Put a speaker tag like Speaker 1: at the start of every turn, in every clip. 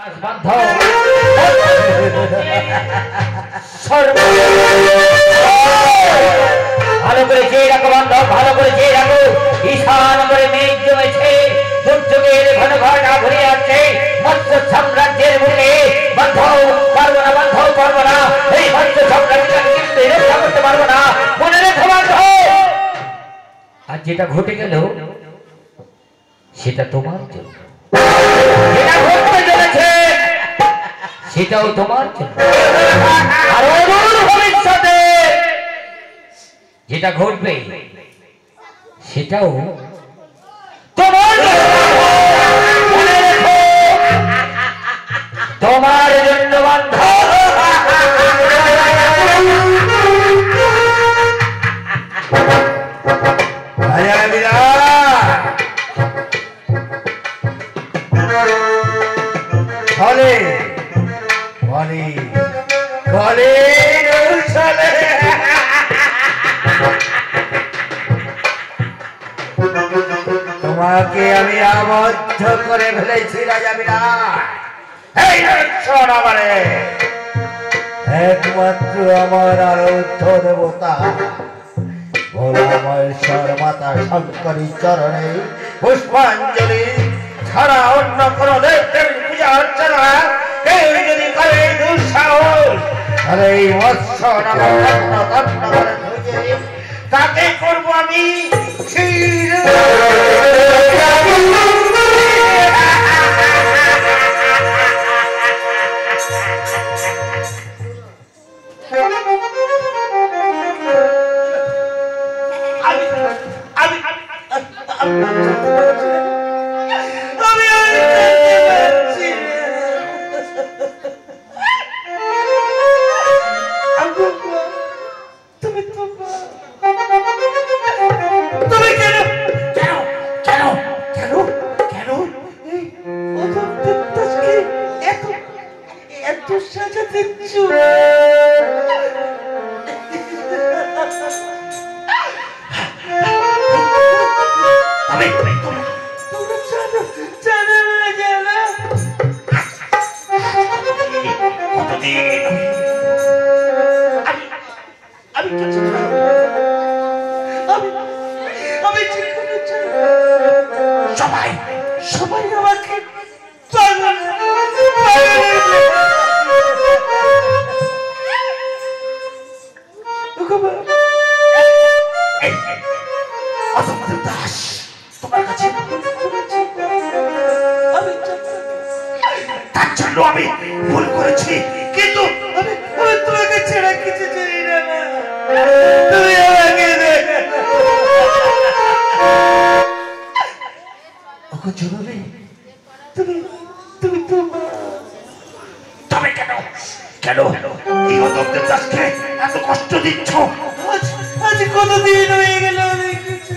Speaker 1: ভালো করে চেয়ে রাখো বান্ধব, ভালো করে চেয়ে রাখো। ঈশান করে মেঘ জমেছে, দুর্যোগের ঘন ঘটা ভরে আছে মৎস্য সাম্রাজ্যের বুকে। বান্ধব পারবো না, বান্ধব পারবো না, এই মৎস্য সাম্রাজ্যকে কিন্তু রক্ষা করতে পারবো না। মনে রেখো বান্ধব, আর যেটা ঘটে গেল সেটা তোমার জন্য, যেটা ঘটতে চলেছে সেটাও তোমার জন্য, আর অদূর ভবিষ্যতে যেটা ঘটবে সেটাও তোমার তোমার জন্য বান্ধব।
Speaker 2: তোমাকে আমি আবদ্ধ করে ফেলেছি রাজা বিরাট। একমাত্র আমার আরাধ্য দেবতা ভোলামহেশ্বর মাতা শঙ্করী চরণে পুষ্পাঞ্জলি ছাড়া অন্য কোন দেবদেব পূজা অর্চনা কেউ যদি করে দুঃসাহস, তাহলে এই মৎস্য তাকে করবো আমি ক্ষীর। আমি ভুল করেছি, কিন্তু তোমাকে ছেড়ে কিছু চাই না। তুমি আমাকে জরুরি, তুমি তবে কেন কেন এই অদম্যের দাসকে এত কষ্ট দিচ্ছ? আজ কতদিন হয়ে গেল আমি কিছু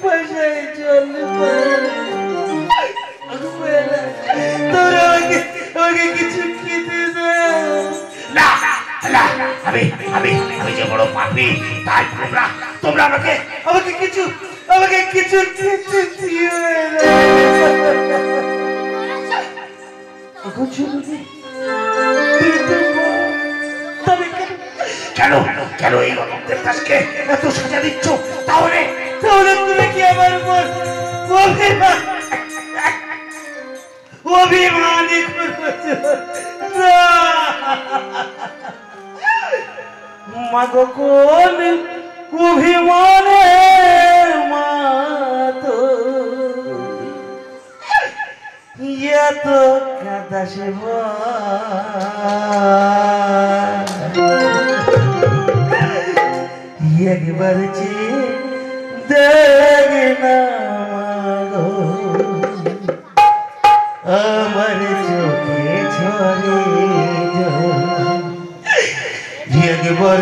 Speaker 2: পয়সায় চলে কিছু খেতে দাও না। আমি যে বড় পাপী, তাই তোমরা আমাকে কিছু খেতে দিও কেন কেন এই অনন্তের দাসকে এত সাজা দিচ্ছ? তাহলে তুমি কি আমার অভিমানী মাগো কোন অভিমানে মাতো এত কাদা সেব একবার দেখ না আমার চোখে ঝরে একবার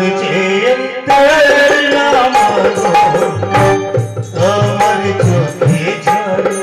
Speaker 2: আমার চোখে ঝরে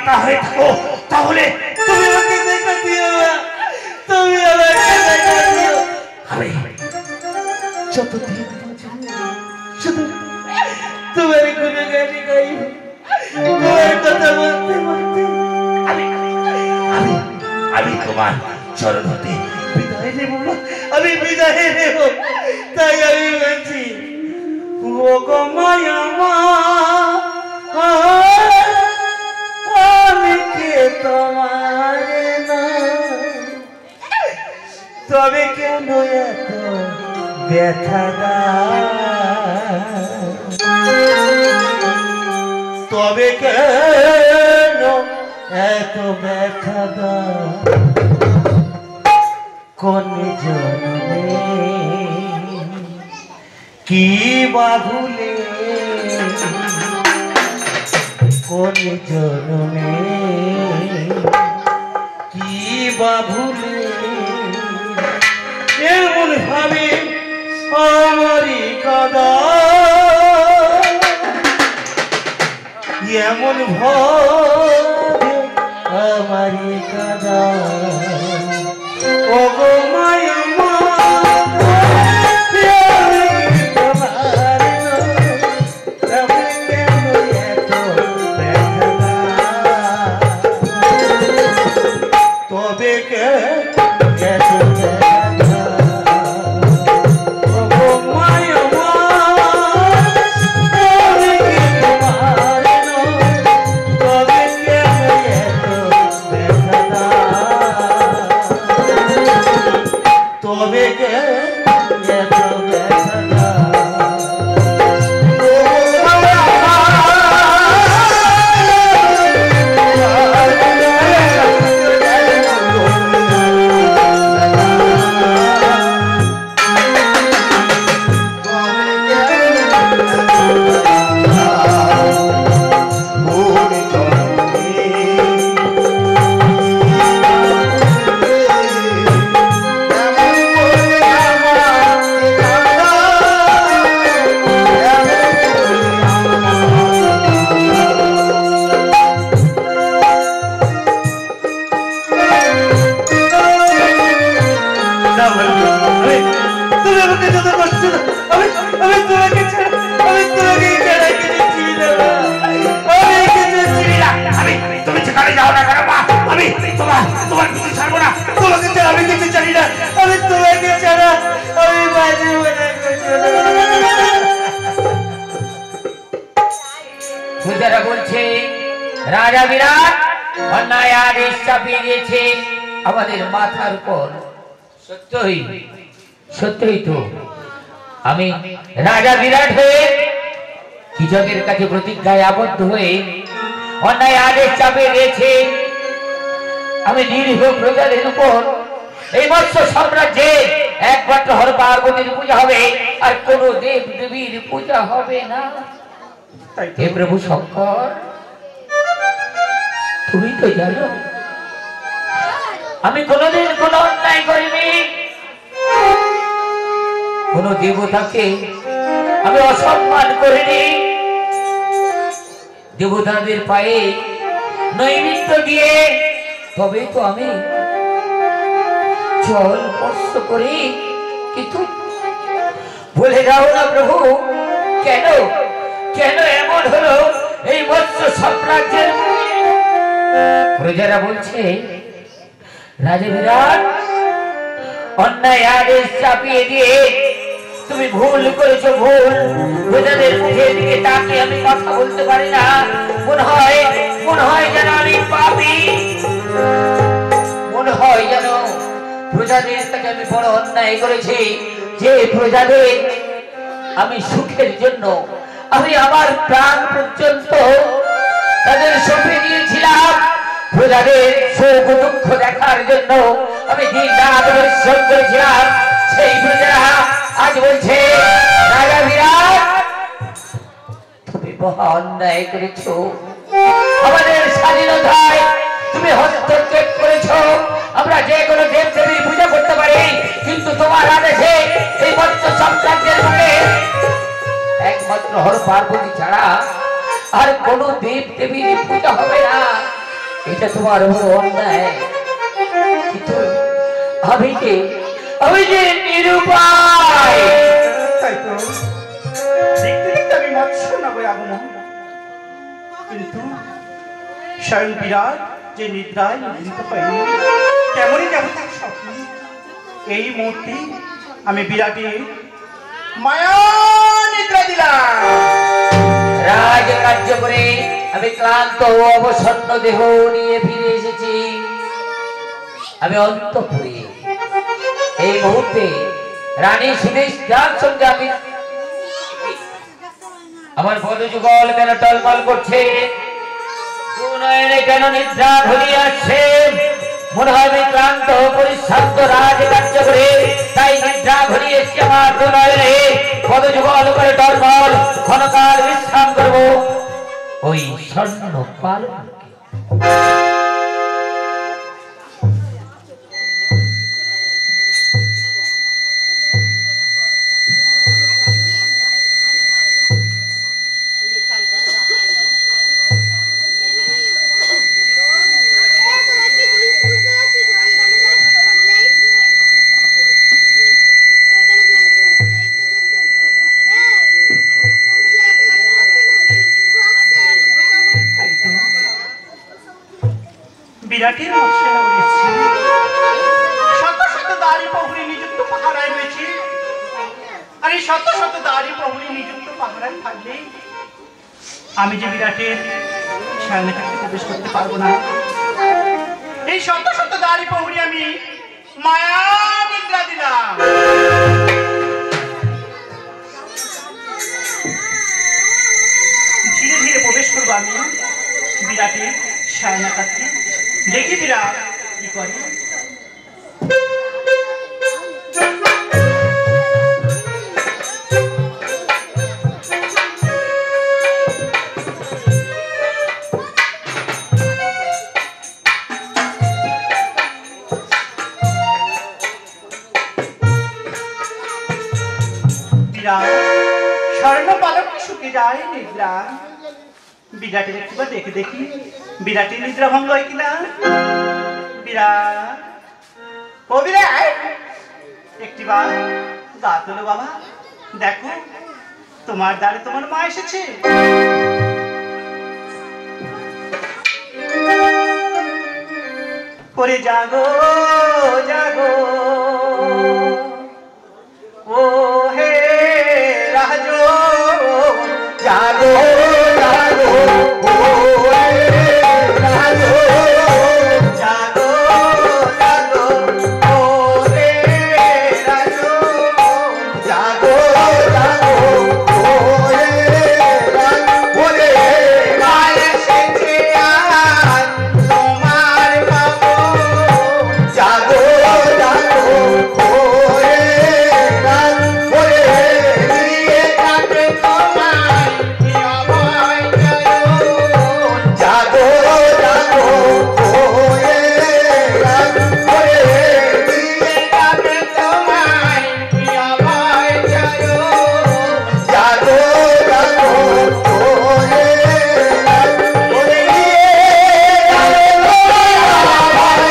Speaker 2: একা হয়ে থাকো তাহলে
Speaker 3: তুমি আমাকে দেখা দিও না, তুমি আমাকে দেখা দিও।
Speaker 2: আমি
Speaker 3: যতদিন শুধু তোমার কোনো গাড়ি গাই, তোমার কথা বলতে বলতে
Speaker 2: আমি আমি আমি তোমার চরণ হতে
Speaker 3: বিদায় নেব, আমি বিদায় নেব। তাই আমি বলছি, ও গো মায়া মা, আমি কে তোমার না, তবে কেন এত ব্যথা দাও, তবে কেন এত ব্যথা দাও, কোন জন্মে কি বাহুলে, কোন জন্মে কি বাহুলে এমন ভাবে আমারি কাদা, এমন ভাবে আমারি কাদা, ও গো মায়া মা, তবে কে
Speaker 1: পূজারা বলছে রাজা বিরাট অন্যায় আদেশ চাপিয়ে দিয়েছে আমাদের মাথার উপর। সত্যই সত্যই তো আমি রাজা বিরাট হয়ে কৃষকের কাছে প্রতিজ্ঞায় আবদ্ধ হয়ে অন্যায় আদেশ চাপিয়ে দিয়েছে আমি নিরীহ প্রজাদের উপর এই মৎস্য সাম্রাজ্যে একমাত্র হর পার্বতীর পূজা হবে আর কোন দেব দেবীর পূজা হবে না। হে প্রভু শঙ্কর, তুমি তো জানো আমি কোনদিন কোন অন্যায় করিনি, কোন দেবতাকে আমি অসম্মান করিনি, দেবতাদের পায়ে নৈবেদ্য দিয়ে তবে তো আমি জল স্পর্শ করি। কিন্তু বলে দাও না প্রভু, কেন কেন এমন হলো এই মৎস্য সাম্রাজ্যের? প্রজারা বলছে রাজা বিরাট অন্যায় আদেশ চাপিয়ে দিয়ে তুমি ভুল করেছো, ভুল। প্রজাদের মুখের দিকে তাকিয়ে আমি কথা বলতে পারি না, মনে হয় যেন আমি পাপী, মনে হয় যেন প্রজাদের থেকে আমি বড় অন্যায় করেছি, যে প্রজাদের আমি সুখের জন্য আমি আমার প্রাণ পর্যন্ত তাদের সঁপে দিয়েছিলাম, প্রজাদের সুখ দুঃখ দেখার জন্য আমি দিন রাত পরিশ্রম করেছিলাম। সেই প্রজারা আজ বলছে রাজা বিরাট তুমি মহা অন্যায় করেছো, আমাদের স্বাধীনতায় তুমি হস্তক্ষেপ করেছো। আমরা যে কোনো দেব দেবীর পূজা করতে পারি, কিন্তু তোমার আদেশে এই মৎস্য সাম্রাজ্যের বুকে একমাত্র হর পার্বতী ছাড়া আর কোন দেব দেবীর পূজা হবে না। এটা তোমার বড় অন্যায়। কিন্তু আমি যে নিরুপায়।
Speaker 3: তাই তো দেখতে দেখতে আমি মৎস্য নগরে আগমন, কিন্তু স্বয়ং বিরাট যে নিদ্রায় নিদ্রিত হয়নি, কেমনই যাব তার স্বপ্ন। এই মুহূর্তে আমি বিরাটের মায়া নিদ্রা দিলাম।
Speaker 1: রাজ কার্য করে আমি ক্লান্ত ও অবসন্ন দেহ নিয়ে ফিরে এসেছি। আমি অন্তঃপুরে এই মুহূর্তে রানী সুদেশদার সঙ্গে আমি আমার পদযুগল কেন টলমল করছে, কেন নিদ্রা ভুলিয়ে আসছে। মনে হয় আমি ক্লান্ত পরিশ্রান্ত রাজ কার্য করে তাই নিদ্রা ভুলিয়ে এসছি। আমার দুনয়নে পদযুগল করে টলমল ক্ষণকাল বিশ্রাম করবো ওই স্বর্ণ পালকে।
Speaker 3: বিরাটের মৎস্য নগরে এসেছি। শত শত দাঁড়ি প্রহরী নিযুক্ত পাহারায় রয়েছে, আর এই শত শত দাঁড়ি প্রহরী নিযুক্ত পাহারায় থাকলে আমি যে বিরাটের সামনে থাকতে প্রবেশ করতে পারবো না। এই শত শত দাঁড়ি প্রহরী আমি মায়া নিদ্রা দিলাম। ধীরে ধীরে প্রবেশ করবো আমি বিরাটের সায়নাকাতে। দেখি বিরাট কি করে। বিরাট স্বর্ণ পালক শুকে যায় নিদ্রা। বিরাটের একটিবার দেখে দেখি বিরাটের নিদ্রা ভঙ্গ হয় কিনা। বিরাট, ও বিরাট, একটিবার গা তোলো বাবা, দেখো তোমার দ্বারে তোমার মা এসেছে। করে জাগো জাগো ও হে রাজো, জাগো জাগো ও হে রাজো, জাগো জাগো ও হে রাজো, জাগো জাগো ও হে রাজো। ওরে মা এসেছে আজ তোমার বাবু, জাগো জাগো ও হে রাজো। ওরে দিয়ে যাবে তোমায় অভয় জয়, জাগো জাগো ও হে রাজো। ওরে দিয়ে যাবে তোমায় অভয় জয়, জাগো জাগো ও হে রাজো। ওরে দিয়ে যাবে তোমায়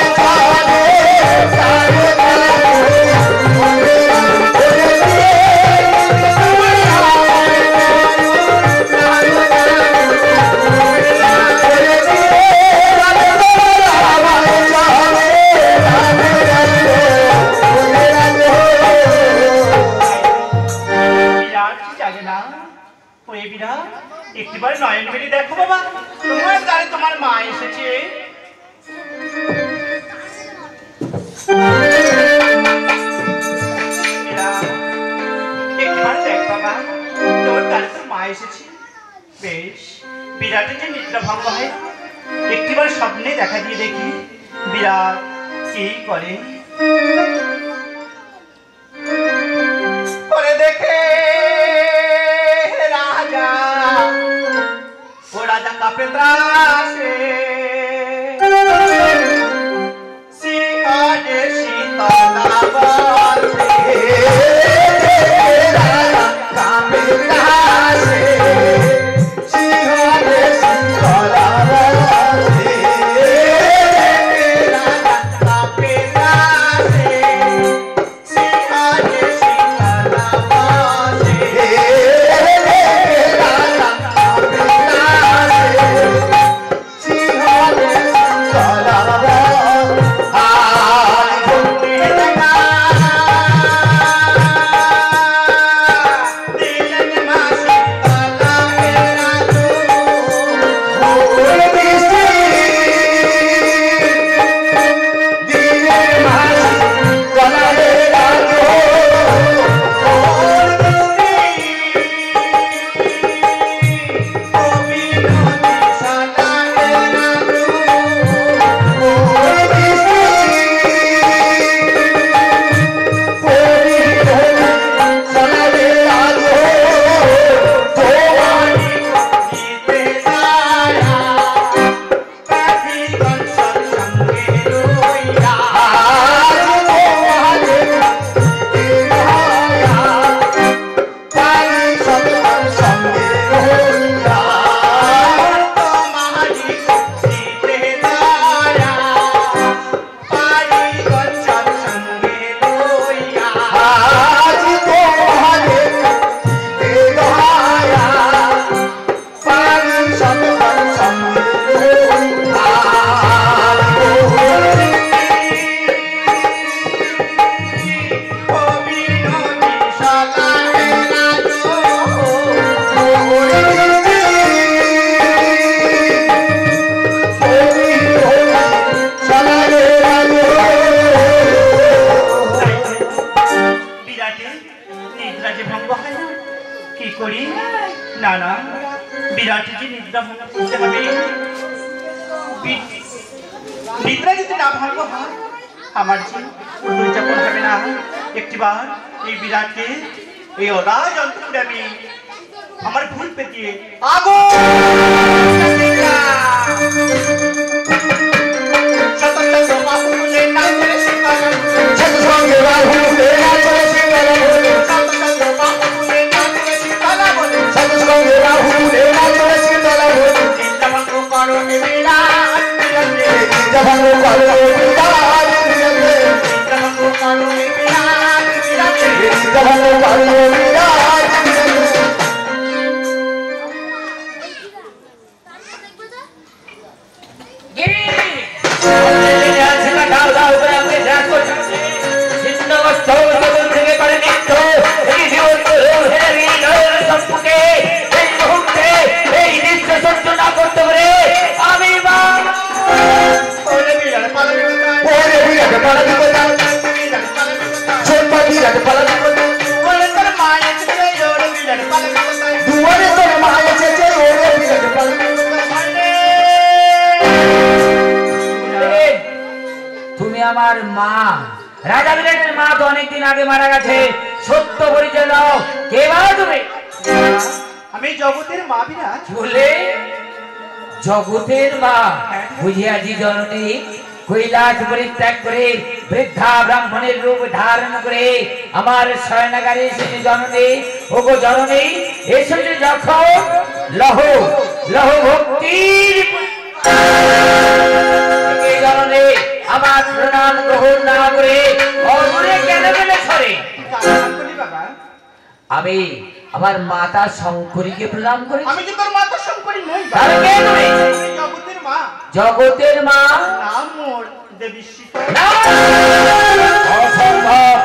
Speaker 3: অভয় বিরাট কি জাগে না? ওই বিরাট একটিবার নয়ন মেলে দেখো বাবা, তোমার দ্বারে তোমার মা এসেছে। বিরাট, একটিবার দেখ বাবা, তোর দ্বারে তোর মা এসেছে। বেশ, বিরাটের যে নিদ্রা ভঙ্গ হয়, একটিবার স্বপ্নে দেখা দিয়ে দেখি বিরাট কি করে। করে দেখে রাজা, ও রাজা কাপে ত্রাসে, সিংহাসনে শীতলা বাসে, রাজা কাপে ত্রাসে, সিংহাসনে শীতলা বাসে। বুঝতে হবে নিদ্রা যদি না ভালো হয় আমার যে উদযাপন হবে না। একটিবার এই বিরাটকে এই অরাজ অন্তরে আমি আমার ভুল পেতিয়ে আগুন
Speaker 1: আমার মা রাজা বিরাটের মা তো অনেকদিন আগে মারা গেছে। সত্য পরিচয় দাও, কে বাবা তুমি?
Speaker 3: আমি জগতের মা বিরাট।
Speaker 1: বলে জগতের মা বুঝিয়াছি জননী। কৈলাস পরিত্যাগ করে বৃদ্ধা ব্রাহ্মণের রূপ ধারণ করে আমার শয়নাগারে এসেছে জননী। ও গো জননী, এসেছে যখন লহ লহ ভক্তির জননী আমার প্রণাম গ্রহণ না করে অদূরে কেন গেলে সরে? আমি আমার মাতা শঙ্করীকে প্রণাম করি।
Speaker 3: আমি তো তোর মাতা শঙ্করী নই।
Speaker 1: তাহলে কে তুমি?
Speaker 3: জগতের মা।
Speaker 1: জগতের মা
Speaker 3: নাম মোর দেবী শীতলা।
Speaker 1: অসম্ভব।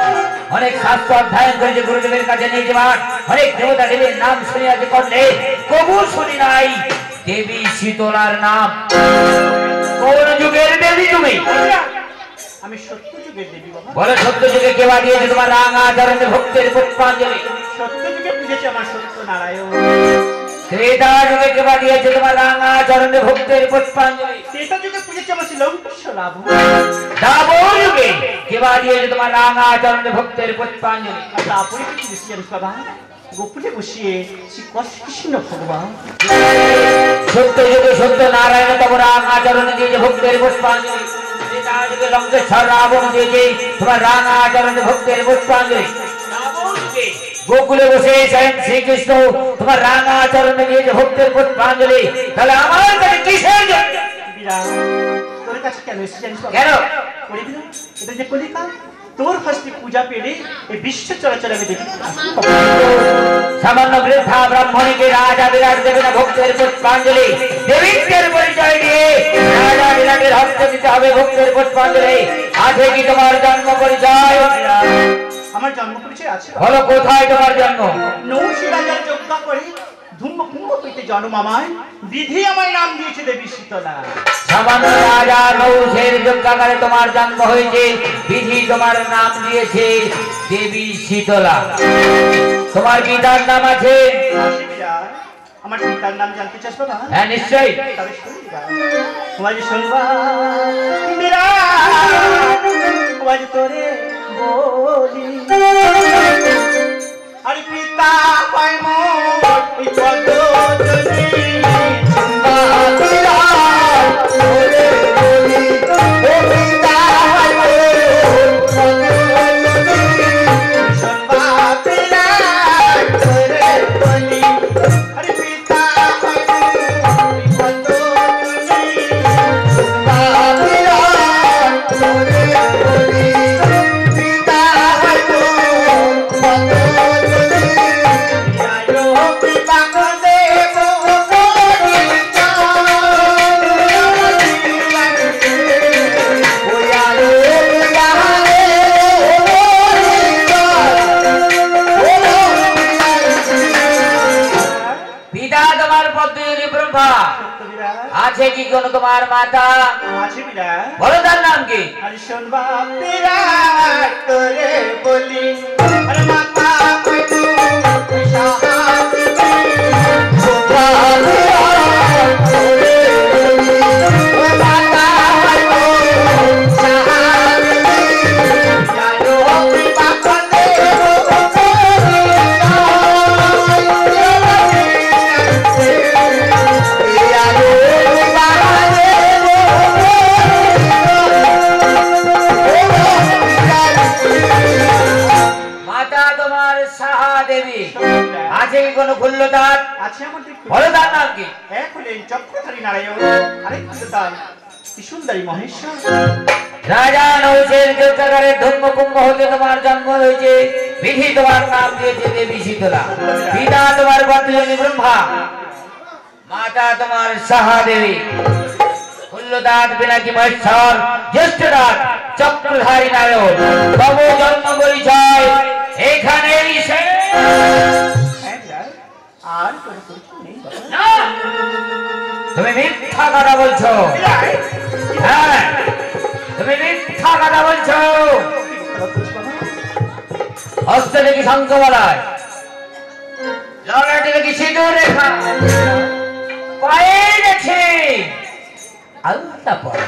Speaker 1: অনেক শাস্ত্র অধ্যয়ন করেছে গুরুদেবের কাছে নিয়ে যাবার, অনেক দেবতা দেবীর নাম শুনিয়াছে করলে কবু শুনি নাই দেবী শীতলার নাম। কোন যুগের দেবী তুমি?
Speaker 3: আমি সত্য যুগের দেবী বাবা।
Speaker 1: বলো সত্য যুগে কেবা দিয়েছে তোমার রাঙা চরণে ভক্তের পুষ্পাঞ্জলি?
Speaker 3: সত্য যুগে পুজেছে আমার সত্য নারায়ণ।
Speaker 1: ত্রেতা যুগে কেবা দিয়েছে তোমার রাঙা চরণে ভক্তের পুষ্পাঞ্জলি?
Speaker 3: ত্রেতা যুগে পুজেছে আমার লঙ্কেশ রাবণ।
Speaker 1: দাপর যুগে কেবা দিয়েছে তোমার রাঙা চরণে ভক্তের পুষ্পাঞ্জলি?
Speaker 3: তারপরে কি বুঝিয়েছিস বাবা? গোপুরে বসিয়ে শ্রী কৃষ্ণ ভগবান।
Speaker 1: সত্য যুগে সত্য নারায়ণ তোমার রাঙা চরণে দিয়েছে ভক্তের পুষ্পাঞ্জলি। ত্রেতা যুগে লঙ্কেশ্বর রাবণ দিয়েছে তোমার রাঙা চরণে ভক্তের পুষ্পাঞ্জলি। দাপর যুগে গোকুলে বসে স্বয়ং শ্রীকৃষ্ণ তোমার রাঙা চরণে দিয়েছে ভক্তের পুষ্পাঞ্জলি। তাহলে আমার কাছে কিসের জন্য?
Speaker 3: তোর কাছে কেন এসে জানিস?
Speaker 1: কেন?
Speaker 3: এটা যে কলিকা, তোর হস্তে পূজা পেলে এই বিশ্ব চলাচল আমি দেখি।
Speaker 1: সামান্য বৃদ্ধা ব্রাহ্মণীকে রাজা বিরাট দেবে না ভক্তের পুষ্পাঞ্জলি? দেবীত্বের পরিচয় দিয়ে রাজা বিরাটের হস্তে দিতে হবে ভক্তের পুষ্পাঞ্জলি। আছে কি তোমার জন্ম পরিচয়?
Speaker 3: আমার জন্ম পরিচয় আছে।
Speaker 1: বলো কোথায় তোমার জন্ম?
Speaker 3: নৌশি রাজার যজ্ঞ করে ধূম্র কুম্ভ হইতে জন্ম আমায়, বিধি আমায় নাম দিয়েছে দেবী শীতলা।
Speaker 1: সামান্য রাজা নৌশের যজ্ঞাগারে তোমার জন্ম হয়েছে, বিধি তোমার নাম দিয়েছে দেবী শীতলা। তোমার পিতার নাম আছে?
Speaker 3: আমার পিতার নাম জানতে চাস বাবা?
Speaker 1: হ্যাঁ নিশ্চয়ই।
Speaker 3: তবে তোমার যে শুনবা বিরাট তোমার তোরে বলি, আর পিতা পাই মোর এই পদজনী। শুনবা বিরাট তোরে বলি, ও পিতা পাই মোর পদজনী। শুনবা বিরাট তোরে বলি, আর পিতা পাই মোর পদজনী। শুনবা বিরাট তোরে বলি, পিতা পাই মোর পদজনী। আয়ো পিতা দেব
Speaker 1: পিতা তোমার পদ্মজনী ব্রহ্মা। আছে কি কোন তোমার মাতা?
Speaker 3: আছে বিরাট।
Speaker 1: বলো তার নাম কি?
Speaker 3: আর শুনবা বিরাট তোরে বলি, আর মাতা পাইবো সাহায্য। শুনবা বিরাট
Speaker 1: দেবী আছে কি কোনো খুল্লদাত?
Speaker 3: আছে আমাদের
Speaker 1: বলো তার নাম কি?
Speaker 3: এক হলেন চক্রধারী নারায়ণ, আরেক খুল্লদাত কি সুন্দরী মহেশ্বর।
Speaker 1: রাজা নৌসের যজ্ঞাগারে ধর্মকুম্ভ হতে তোমার জন্ম হয়েছে। বিধি তোমার নাম দিয়েছে দেবী শীতলা। পিতা তোমার বর্তমানে ব্রহ্মা, মাতা তোমার সাহা দেবী। খুল্লদাত পিনাকি মহেশ্বর, জ্যেষ্ঠ দাত চক্রধারী নারায়ণ। তব জন্ম পরিচয় এখানেই শেষ।
Speaker 3: আর কোনো পরিচয় নেই বাবা।
Speaker 1: না, তুমি মিথ্যা কথা বলছো। হ্যাঁ, তুমি মিথ্যা কথা বলছো। হস্তে দেখি শঙ্খ বলায়, ললাটে দেখি সিঁদুর রেখা, পায়ে দেখি আলতা পরা।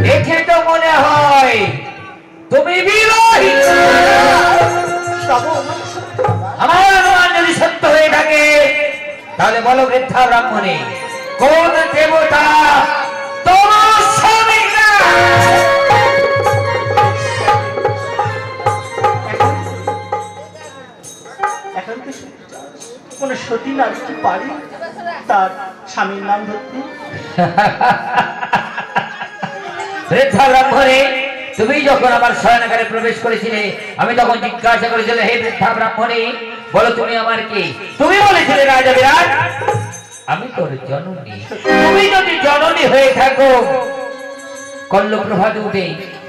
Speaker 1: দেখে তো মনে হয় তুমি বিবাহিত। আমার অনুমান যদি সত্য হয়ে থাকে তাহলে বলো বৃদ্ধা ব্রাহ্মণী, কোন দেবতা তোমার স্বামী?
Speaker 3: এখন তো কোন সতী নারী কি পারে তার স্বামীর নাম ধরতে?
Speaker 1: বৃদ্ধা ব্রাহ্মণী, তুমি যখন আমার শয়নাগারে প্রবেশ করেছিলে আমি তখন জিজ্ঞাসা করেছিলে, হে বৃদ্ধা ব্রাহ্মণী বলো তুমি আমার কি? তুমি বলেছিলে রাজা বিরাট আমি তোর জননী। তুমি যদি জননী হয়ে থাকো, কল্ল প্রভাতে উঠে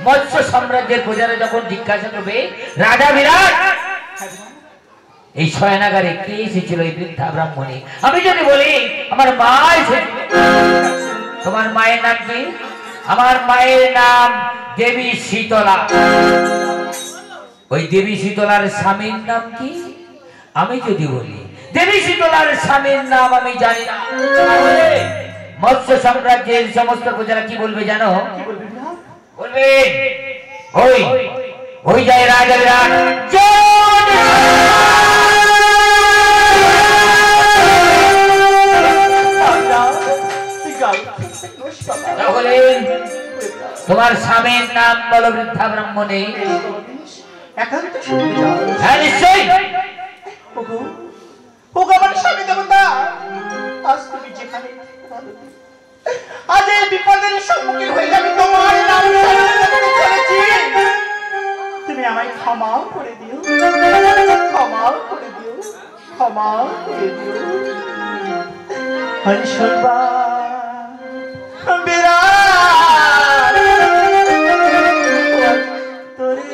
Speaker 1: মৎস্য সাম্রাজ্যের প্রজারা যখন জিজ্ঞাসা করবে রাজা বিরাট এই শয়নাগারে কে এসেছিল, এই বৃদ্ধা ব্রাহ্মণী, আমি যদি বলি আমার মা এসেছিল। তোমার মায়ের নাম কি? আমার মায়ের নাম দেবী শীতলা। ওই দেবী শীতলার স্বামীর নাম কি? আমি যদি বলি দেবী শীতলার স্বামীর নাম আমি জানি না, মৎস্য সাম্রাজ্যের সমস্ত প্রজারা কি বলবে জানো? বলবে ওই ওই যায় রাজা বিরাট। তাহলে তোমার স্বামীর নাম বলো বৃদ্ধা ব্রাহ্মণী। হ্যাঁ নিশ্চয়ই।
Speaker 3: আমার স্বামী দেবতা, আজ তুমি যেখানে আজ এই বিপদের সম্মুখীন হয়ে আমি তোমার নাম চলেছি, তুমি আমায় ক্ষমা করে দিও, ক্ষমা করে দিও, ক্ষমা করে দিও। হরি সর্বা বিরাট তোরে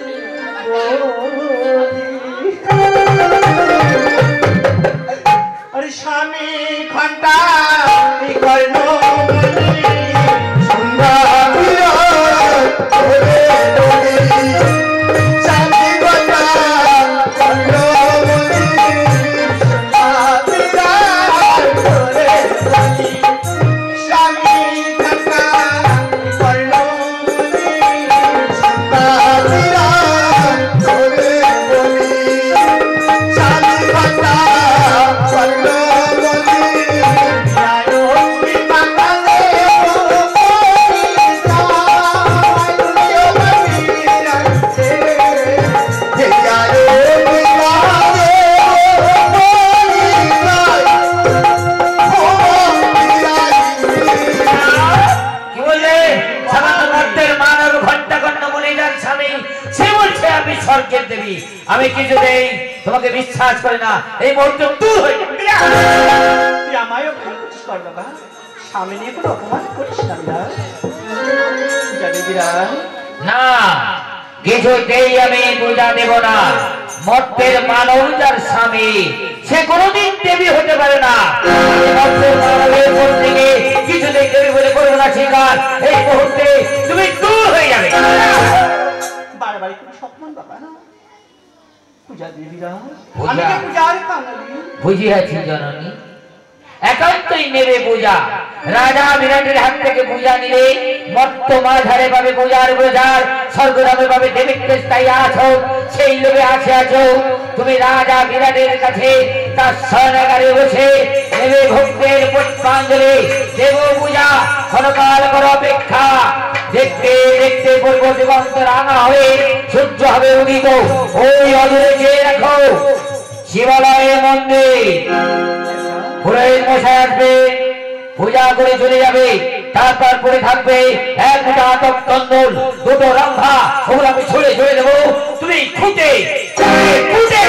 Speaker 3: স্বামী ঘন্টা কর্ণ
Speaker 1: আমি কিছুতেই তোমাকে বিশ্বাস করি না। এই মুহূর্তে দূর হয়ে
Speaker 3: তুই আমায়ও ভুল করছিস কর বাবা, স্বামী নিয়ে কোনো অপমান করিস না।
Speaker 1: না কিছুতেই আমি পূজা দেব না। মর্তের মানব যার স্বামী সে কোনোদিন দেবী হতে পারে না। মর্তের মানবের মন থেকে কিছুতেই দেবী বলে করবো না স্বীকার। এই মুহূর্তে তুমি দূর হয়ে যাবে।
Speaker 3: বারবার কোনো স্বপ্ন বাবা না পূজা দেবীরা,
Speaker 1: পূজা।
Speaker 3: আমি পূজার কাঙালি।
Speaker 1: বুঝিয়াছি জননী, একান্তই নেবে পূজা। রাজা বিরাটের হাত থেকে পূজা নিলে মর্ত মাঝারে পাবে পূজার বোঝার, স্বর্গরামে পাবে দেবীকে স্থায়ী আছো। সেই লোভে আছে আছো তুমি রাজা বিরাটের কাছে তার শয়নাগারে বসে নেবে ভক্তের পুষ্পাঞ্জলি, দেব পূজা। ক্ষণকাল কর অপেক্ষা, দেখতে দেখতে পূর্ব দিগন্ত রাঙা হয়ে সূর্য হবে উদিত। ওই অদূরে চেয়ে রাখো শিবালয়ের মন্দির পুরোহিত মশাই আসবে, পূজা করে চলে যাবে। তারপর পরে থাকবে এক মুঠা আতপ তন্দুল, দুটো রম্ভা, ওগুলো আমি ছুঁড়ে ছুঁড়ে দেবো। তুমি খুঁটে খুঁটে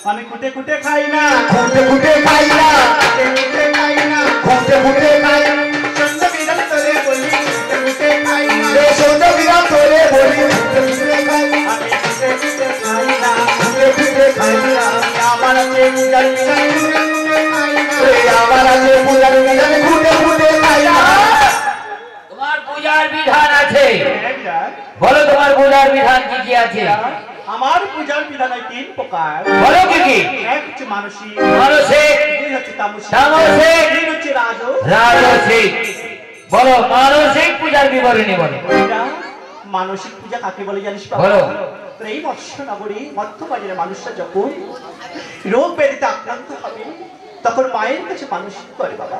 Speaker 3: আমি কুটে কুটে খাই না,
Speaker 2: খুঁটে খুঁটে খাই না,
Speaker 3: কুটে খাই না,
Speaker 2: খুঁটে খুঁটে খাই না,
Speaker 3: সন্ধ্যা বিরাট করে বলি কুটে কুটে খাই না,
Speaker 2: সন্ধ্যা বিরাট করে বলি খুঁটে খুঁটে খাই না,
Speaker 3: আমি কুটে কুটে খাই না,
Speaker 2: খুঁটে খুঁটে খাই না,
Speaker 3: আমার আছে পূজার বিধান কুটে কুটে খাই না,
Speaker 2: আমার আছে পূজার বিধান খুঁটে খুঁটে খাই না।
Speaker 1: তোমার পূজার বিধান আছে,
Speaker 3: হ্যাঁ,
Speaker 1: বলো তোমার পূজার বিধান কি কি আছে?
Speaker 3: আমার পূজার বিধান হয় 3 প্রকার।
Speaker 1: বলো কি কি?
Speaker 3: এক হচ্ছে মানসিক,
Speaker 1: মানসিক,
Speaker 3: 2 হচ্ছে তামসিক,
Speaker 1: তামসিক,
Speaker 3: 3 হচ্ছে রাজস।
Speaker 1: রাজসিক। বলো মানসিক পূজার বিবরণী বলো।
Speaker 3: এটা মানসিক পূজা কাকে বলে জানিস বাবা?
Speaker 1: বলো।
Speaker 3: তো এই মৎস্যনগরী মধ্যবাজারের মানুষরা যখন রোগ ব্যাধিতে আক্রান্ত হবে তখন মায়ের কাছে মানসিক করে বাবা,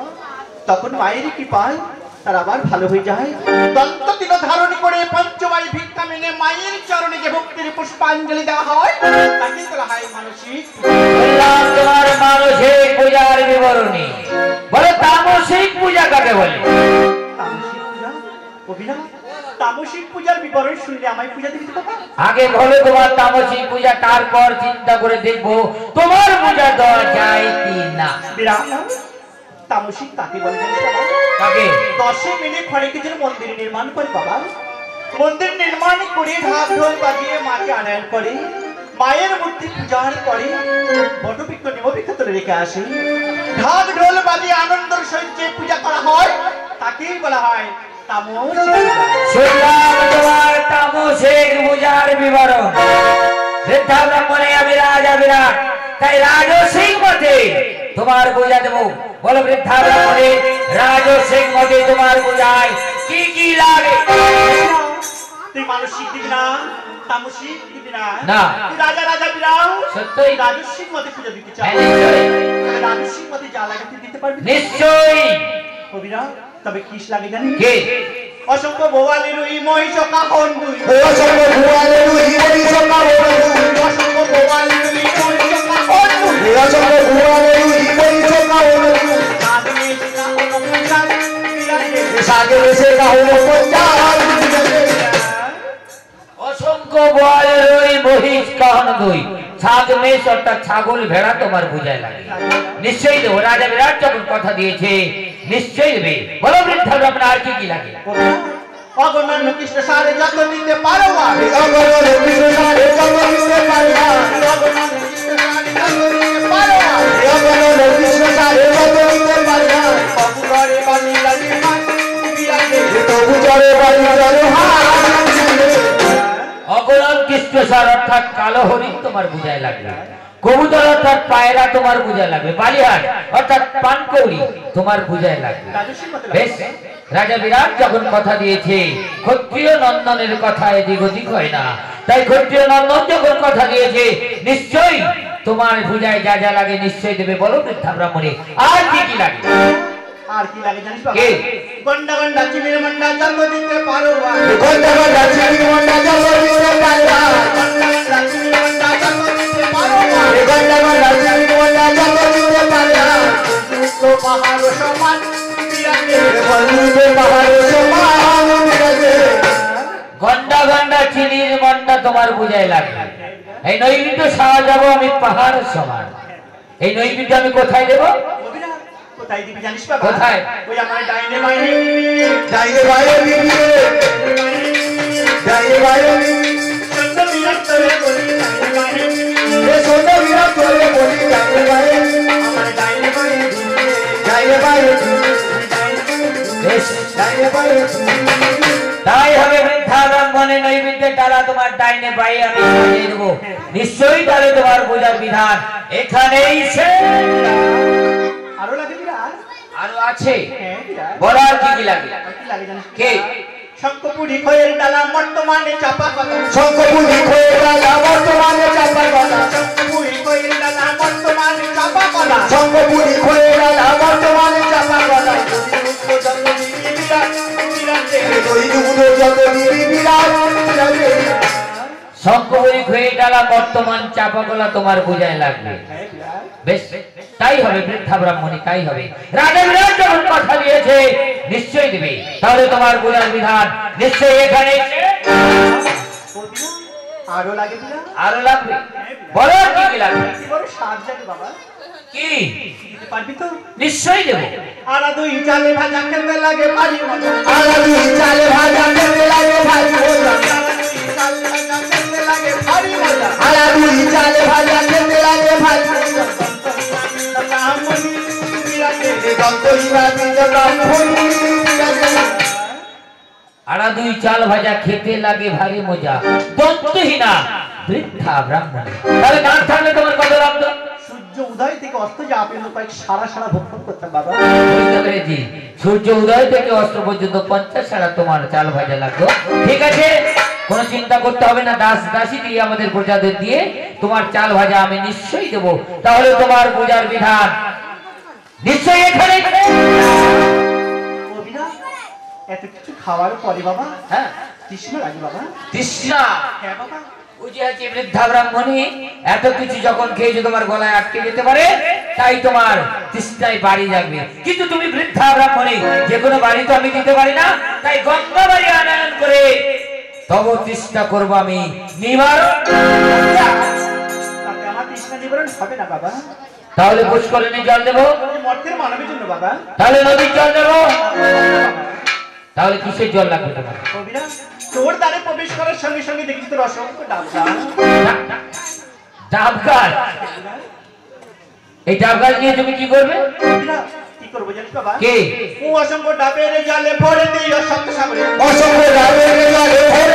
Speaker 3: তখন মায়ের কৃপায় তার আবার ভালো হয়ে যায়। দন্ত তিল ধারণ করে পঞ্চমাই ভিক্ষা মেনে মায়ের চরণে যে ভক্তির পুষ্পাঞ্জলি দেওয়া হয় তাকে বলা হয় মানসিক।
Speaker 1: বললাম তোমার মানসিক পূজার বিবরণী, বলো তামসিক পূজা কাকে বলে?
Speaker 3: তামসিক পূজা অভিনব, তামসিক পূজার বিবরণ শুনলে আমায় পূজা দিতে বাবা।
Speaker 1: আগে বলো তোমার তামসিক পূজা, তারপর চিন্তা করে দেখবো তোমার পূজা দেওয়া যায় কি না।
Speaker 3: বিরাম তামসিক কাকে বলে জানিস বাবা?
Speaker 1: কাকে?
Speaker 3: 10 মিনিট খড়েকের মন্দির নির্মাণ করে বাবা, মন্দির নির্মাণ করে ঢাক ঢোল বাজিয়ে মাকে আনয়ন করে, মায়ের মূর্তি পূজার করে বটবৃক্ষ নিমবৃক্ষ তুলে রেখে আসে, ঢাক ঢোল বাজিয়ে আনন্দের সহিত যে পূজা করা হয় তাকেই বলা হয় তামসিক।
Speaker 1: শুনলাম তোমার তামসিক পূজার বিবরণ। বৃদ্ধা ব্রাহ্মণে আমি রাজা বিরাট, তাই রাজসিক মতে তোমার পূজা দেবো। বলো বৃদ্ধা ব্রাহ্মণে রাজসিক মতে তোমার পূজায় কি কি লাগে?
Speaker 3: তুই মানসিক দিবি না, তামসিক দিবি না,
Speaker 1: না।
Speaker 3: তুই রাজা রাজা বিরাও
Speaker 1: সত্যই?
Speaker 3: রাজস্বিক মতে পূজা দিতে চাই,
Speaker 1: হ্যাঁ, নিশ্চয়ই।
Speaker 3: রাজস্বিক মতে যা লাগে তুই দিতে পারবি?
Speaker 1: নিশ্চয়ই।
Speaker 3: কবিরা তবে কিস লাগে জানিস?
Speaker 1: কে?
Speaker 3: অসংখ্য ভোগালী রুই মহিষ কাহন দুই,
Speaker 2: অসংখ্য ভুয়ালে রুই মহিষ কাহন দুই,
Speaker 3: অসংখ্য ভোগালী রুই মহিষ কাহন দুই,
Speaker 2: অসংখ্য ভুয়ালে রুই মহিষ কাহন দুই,
Speaker 3: সাধনে কাহন পূজার বিরাজে,
Speaker 2: সাগে এসে কাহন পঞ্চাল
Speaker 1: অসংখ্য বয়ের ওই মহিষ কাহন দুই, ছাগ মেষ অর্থাৎ ছাগল ভেড়া তোমার পূজায় লাগে। নিশ্চয়ই দেবো, রাজা বিরাট যখন কথা দিয়েছে নিশ্চয়ই দেবে। বলো বৃদ্ধা ব্রাহ্মণ আর কি কি লাগে?
Speaker 3: অগণান্য কৃষ্ণ সারে যত দিতে পারো আর,
Speaker 2: অগণন কৃষ্ণ সারে যত দিতে পারবা,
Speaker 3: অগণান্য কৃষ্ণ সারে যত দিতে পারো আর,
Speaker 2: অগণন কৃষ্ণ সারে যত দিতে পারবা,
Speaker 3: অগুণরে বাণী লাগে হাত বিরাজে,
Speaker 2: তবু জরে বাড়ি জরে হাত
Speaker 1: অগণন কৃষ্ণসার অর্থাৎ কালো হরিণ তোমার পূজায় লাগবে। কবুতর অর্থাৎ পায়রা তোমার পূজায় লাগবে। বালিহাট অর্থাৎ পানকৌড়ি তোমার পূজায় লাগবে।
Speaker 3: রাজস্বিক মতে
Speaker 1: বেশ, রাজা বিরাট যখন কথা দিয়েছে, ক্ষত্রিয় নন্দনের কথা এদিক ওদিক হয় না, তাই ক্ষত্রিয় নন্দন যখন কথা দিয়েছে নিশ্চয়ই তোমার পূজায় যা যা লাগে নিশ্চয়ই দেবে। বলো বৃদ্ধা ব্রাহ্মণী আর কি কি লাগে?
Speaker 3: আর কি লাগে জানিস বাবা?
Speaker 1: কে?
Speaker 3: গন্ডা গন্ডা চিমির মন্ডা যত দিতে পারো আর,
Speaker 2: গন্ডা গন্ডা চিনি মন্ডা যত দিতে পারবা,
Speaker 3: গন্ডা গন্ডা চিমির মন্ডা যত দিতে পারো আর,
Speaker 2: গন্ডা গন্ডা চিনি মন্ডা যত দিতে পারবা,
Speaker 3: তো পাহাড় সমান বিরাজে,
Speaker 2: বন্ধুতে পাহাড় সমান বিরাজে,
Speaker 1: গন্ডা গন্ডা চিনির মন্ডা তোমার পূজায় লাগবে। এই নৈবেদ্য সারা যাবো আমি পাহাড় সমান। এই নৈবেদ্য আমি কোথায় দেবো?
Speaker 3: অভিনব, কোথায় দিবি জানিস বাবা?
Speaker 1: কোথায়?
Speaker 3: ওই আমার ডাইনে বাইরে,
Speaker 2: ডাইনে বাইরে দিবি রে, ডাইনে বাইরে দিবি,
Speaker 3: সন্ধ্যা বিরাট করে বলি ডাইনে বাইরে,
Speaker 2: এ সোনা বিরাট করে বলি ডাইনে বাইরে,
Speaker 3: আমার ডাইনে বাইরে দিবি,
Speaker 2: ডাইনে বাইরে দিবি,
Speaker 1: বেশ,
Speaker 2: ডাইনে বাইরে দিবি,
Speaker 1: তাই হবে বৃদ্ধা ব্রাহ্মণে নৈবেদ্যের ডালা তোমার ডাইনে পায়ে আমি সাজিয়ে দেবো। নিশ্চয়ই তাহলে তোমার পূজার বিধান এখানেই শেষ।
Speaker 3: আরো লাগে বিরাট?
Speaker 1: আরো আছে,
Speaker 3: হ্যাঁ বিরাট।
Speaker 1: বলো আর কি কি লাগে?
Speaker 3: আর কি লাগে জানিস?
Speaker 1: কে?
Speaker 3: শঙ্খপুরি খয়ের ডালা বর্তমানে চাপা কথা,
Speaker 2: শঙ্খপুরি খয়ে রাজা বর্তমানে চাপা গলা,
Speaker 3: শঙ্খপুরি খয়ের ডালা বর্তমানে চাপা কথা,
Speaker 2: শঙ্খপুরি খয়ে রাজা বর্তমানে চাপা গলা,
Speaker 3: বিরাট বিরাটে,
Speaker 2: দই দুগুলো যত দিবি বিরাট
Speaker 1: শঙ্করী হয়ে ডালা বর্তমান চাপা গলা তোমার বোঝায় লাগবে।
Speaker 3: হ্যাঁ বিরাট।
Speaker 1: বেশ তাই হবে বৃদ্ধা ব্রাহ্মণী, তাই হবে। রাজা বিরাট যখন কথা দিয়েছে নিশ্চয়ই দেবে, তাহলে তোমার বোঝার বিধান নিশ্চয়ই এখানে
Speaker 3: আরো লাগে বিরাট?
Speaker 1: আরো লাগবে। বলো কি কি লাগবে?
Speaker 3: বড় স্বাদ জানি বাবা।
Speaker 1: কি
Speaker 3: দিতে পারবি তো?
Speaker 1: নিশ্চয়ই দেবো।
Speaker 3: আরা দুই চালে ভাজা খেতে লাগে ভারী মজা।
Speaker 2: আলা দুই চালে ভাজা খেতে লাগে ভারী মজা।
Speaker 3: আরা দুই চালে ভাজা খেতে লাগে ভারী মজা।
Speaker 2: আলা দুই চালে ভাজা খেতে লাগে ভারী মজা।
Speaker 3: ব্রাহ্মণী বিরাটে
Speaker 2: গন্তরিবা বীজ ব্রাহ্মণী বিরাজে।
Speaker 1: আড়া দুই চাল ভাজা খেতে লাগে ভারী মজা, দন্তহীনা বৃদ্ধা ব্রাহ্মণী। তাহলে গান থাকলে তোমার কত লাগতো?
Speaker 3: সূর্য উদয় থেকে অস্ত যা আপনি লোক সারা সারা ভক্ষণ করতাম বাবা।
Speaker 1: বুঝতে পেরেছি, সূর্য উদয় থেকে অস্ত পর্যন্ত 50 সারা তোমার চাল ভাজা লাগতো। ঠিক আছে, কোনো চিন্তা করতে হবে না, দাস দাসী দিয়ে আমাদের প্রজাদের দিয়ে তোমার চাল ভাজা আমি নিশ্চয়ই দেবো। তাহলে তোমার পূজার বিধান নিশ্চয়ই এখানে।
Speaker 3: অবিনাশ, এত কিছু খাওয়ার পরে বাবা
Speaker 1: হ্যাঁ
Speaker 3: তৃষ্ণা লাগে বাবা।
Speaker 1: তৃষ্ণা।
Speaker 3: হ্যাঁ বাবা।
Speaker 1: বুঝে আছি বৃদ্ধা ব্রাহ্মণী, এত কিছু যখন খেয়েছো তোমার গলায় আটকে যেতে পারে, তাই তোমার তৃষ্ণায় বাড়ি যাবে। কিন্তু তুমি বৃদ্ধা ব্রাহ্মণী, যে কোনো বাড়ি তো আমি দিতে পারি না, তাই গঙ্গা বাড়ি আনয়ন করে তব তৃষ্ণা করবো আমি নিবারণ।
Speaker 3: তাতে আমার তৃষ্ণা নিবারণ হবে না বাবা।
Speaker 1: তাহলে পুষ্করিণী জল দেবো,
Speaker 3: মর্তের মানবের জন্য বাবা।
Speaker 1: তাহলে নদীর জল দেবো। তাহলে কিসের জল লাগবে তোমার?
Speaker 3: অবিনাশ, তোর দ্বারে প্রবেশ করার সঙ্গে সঙ্গে দেখি তোর অসংখ্য ডাব গাছ।
Speaker 1: ডাব গাছ? এই ডাব গাছ নিয়ে তুমি কি করবে?
Speaker 3: অবিনাশ, কি করবো জানিস বাবা?
Speaker 1: কি?
Speaker 3: ও অসংখ্য ডাবের জালে ভরে দিই অসংখ্য সাগরে।
Speaker 2: অসংখ্য ডাবের জলে ভরে